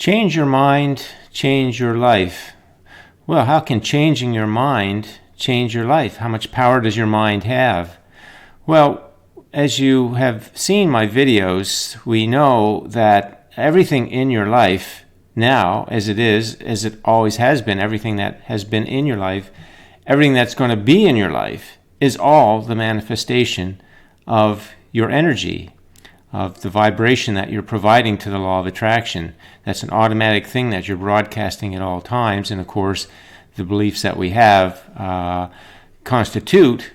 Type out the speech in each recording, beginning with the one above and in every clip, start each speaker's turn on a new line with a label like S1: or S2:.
S1: Change your mind, change your life. Well, how can changing your mind change your life? How much power does your mind have? Well, as you have seen my videos, we know that everything in your life now, as it always has been, everything that has been in your life, everything that's going to be in your life is all the manifestation of your energy, of the vibration that you're providing to the law of attraction. That's an automatic thing that you're broadcasting at all times. And of course, the beliefs that we have constitute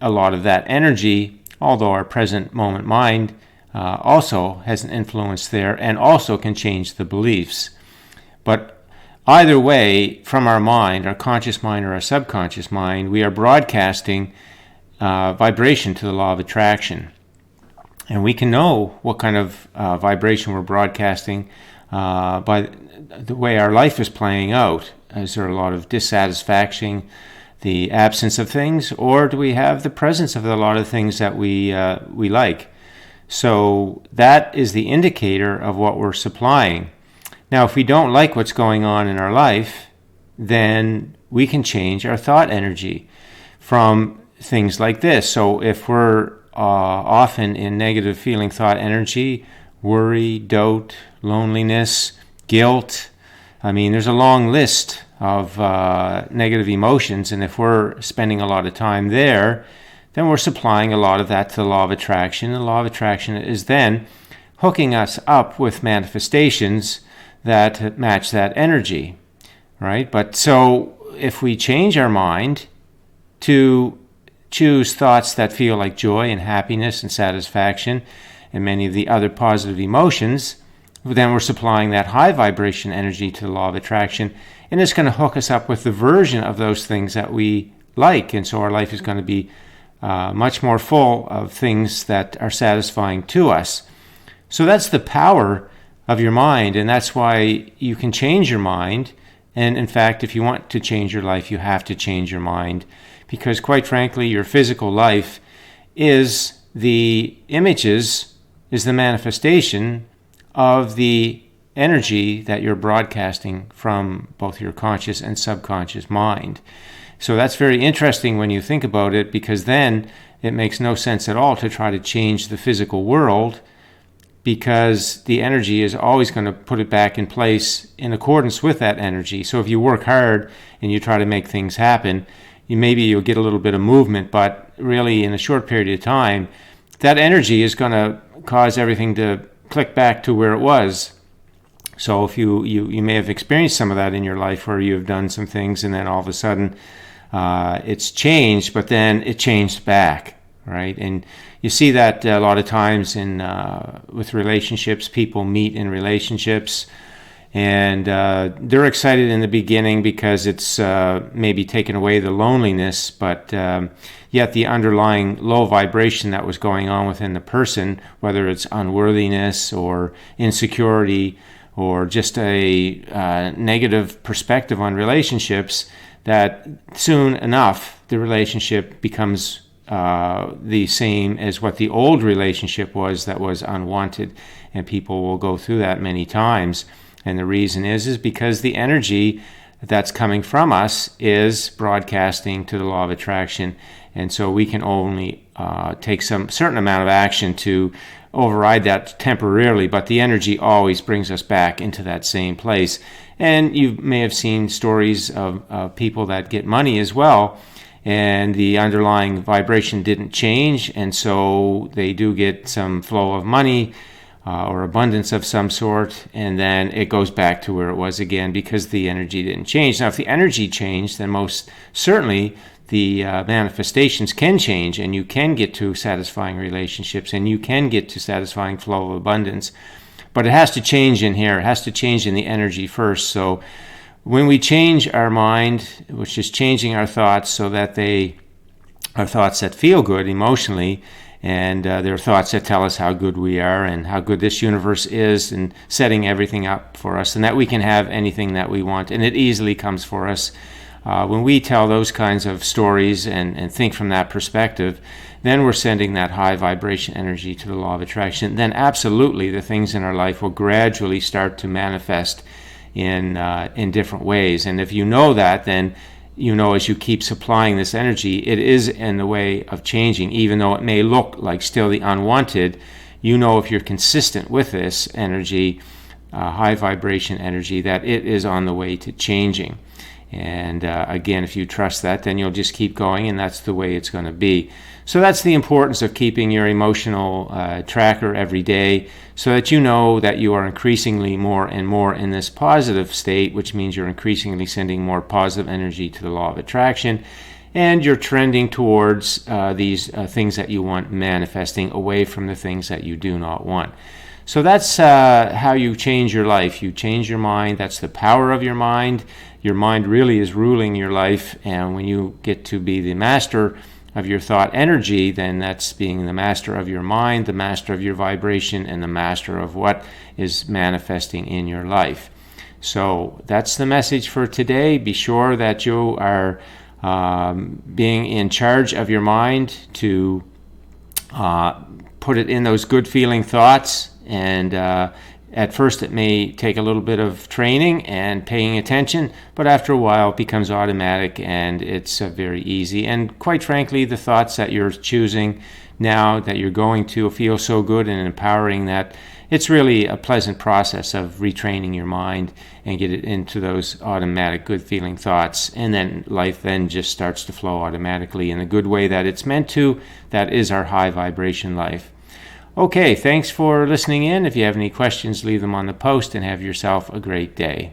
S1: a lot of that energy, although our present moment mind also has an influence there and also can change the beliefs. But either way, from our mind, our conscious mind or our subconscious mind, we are broadcasting vibration to the law of attraction. And we can know what kind of vibration we're broadcasting by the way our life is playing out. Is there a lot of dissatisfaction, the absence of things, or do we have the presence of a lot of things that we like? So that is the indicator of what we're supplying. Now, if we don't like what's going on in our life, then we can change our thought energy from things like this. So if we're often in negative feeling thought energy, worry, doubt, loneliness, guilt. I mean, there's a long list of negative emotions, and if we're spending a lot of time there, then we're supplying a lot of that to the law of attraction. The law of attraction is then hooking us up with manifestations that match that energy, right? But so if we change our mind to choose thoughts that feel like joy and happiness and satisfaction and many of the other positive emotions, then we're supplying that high vibration energy to the law of attraction, and it's going to hook us up with the version of those things that we like. And so our life is going to be much more full of things that are satisfying to us. So that's the power of your mind, and that's why you can change your mind. And in fact, if you want to change your life, you have to change your mind, because quite frankly, your physical life is the images, is the manifestation of the energy that you're broadcasting from both your conscious and subconscious mind. So that's very interesting when you think about it, because then it makes no sense at all to try to change the physical world, because the energy is always going to put it back in place in accordance with that energy. So if you work hard and you try to make things happen, you'll get a little bit of movement, but really in a short period of time, that energy is going to cause everything to click back to where it was. So if you may have experienced some of that in your life, where you have done some things and then all of a sudden it's changed, but then it changed back, right? And you see that a lot of times with relationships. People meet in relationships, and they're excited in the beginning because it's maybe taken away the loneliness, but yet the underlying low vibration that was going on within the person, whether it's unworthiness or insecurity or just a negative perspective on relationships, that soon enough the relationship becomes the same as what the old relationship was that was unwanted. And people will go through that many times. And the reason is because the energy that's coming from us is broadcasting to the law of attraction. And so we can only take some certain amount of action to override that temporarily, but the energy always brings us back into that same place. And you may have seen stories of people that get money as well, and the underlying vibration didn't change, and so they do get some flow of money or abundance of some sort, and then it goes back to where it was again because the energy didn't change. Now, if the energy changed, then most certainly the manifestations can change, and you can get to satisfying relationships, and you can get to satisfying flow of abundance. But it has to change in here. It has to change in the energy first. So when we change our mind, which is changing our thoughts so that they are thoughts that feel good emotionally, and they're thoughts that tell us how good we are and how good this universe is and setting everything up for us, and that we can have anything that we want, and it easily comes for us. When we tell those kinds of stories and think from that perspective, then we're sending that high vibration energy to the law of attraction. Then absolutely the things in our life will gradually start to manifest in different ways. And if you know that, then you know as you keep supplying this energy, it is in the way of changing, even though it may look like still the unwanted. You know, if you're consistent with this energy, high vibration energy, that it is on the way to changing. And again, if you trust that, then you'll just keep going, and that's the way it's going to be. So that's the importance of keeping your emotional tracker every day, so that you know that you are increasingly more and more in this positive state, which means you're increasingly sending more positive energy to the law of attraction, and you're trending towards these things that you want manifesting, away from the things that you do not want. So that's how you change your life. You change your mind. That's the power of your mind. Your mind really is ruling your life, and when you get to be the master of your thought energy, then that's being the master of your mind, the master of your vibration, and the master of what is manifesting in your life. So that's the message for today. Be sure that you are being in charge of your mind to put it in those good feeling thoughts, and at first it may take a little bit of training and paying attention, but after a while it becomes automatic and it's very easy. And quite frankly, the thoughts that you're choosing now, that you're going to feel so good and empowering, that it's really a pleasant process of retraining your mind and get it into those automatic good feeling thoughts, and then life then just starts to flow automatically in the good way that it's meant to. That is our high vibration life. Okay, thanks for listening in. If you have any questions, leave them on the post, and have yourself a great day.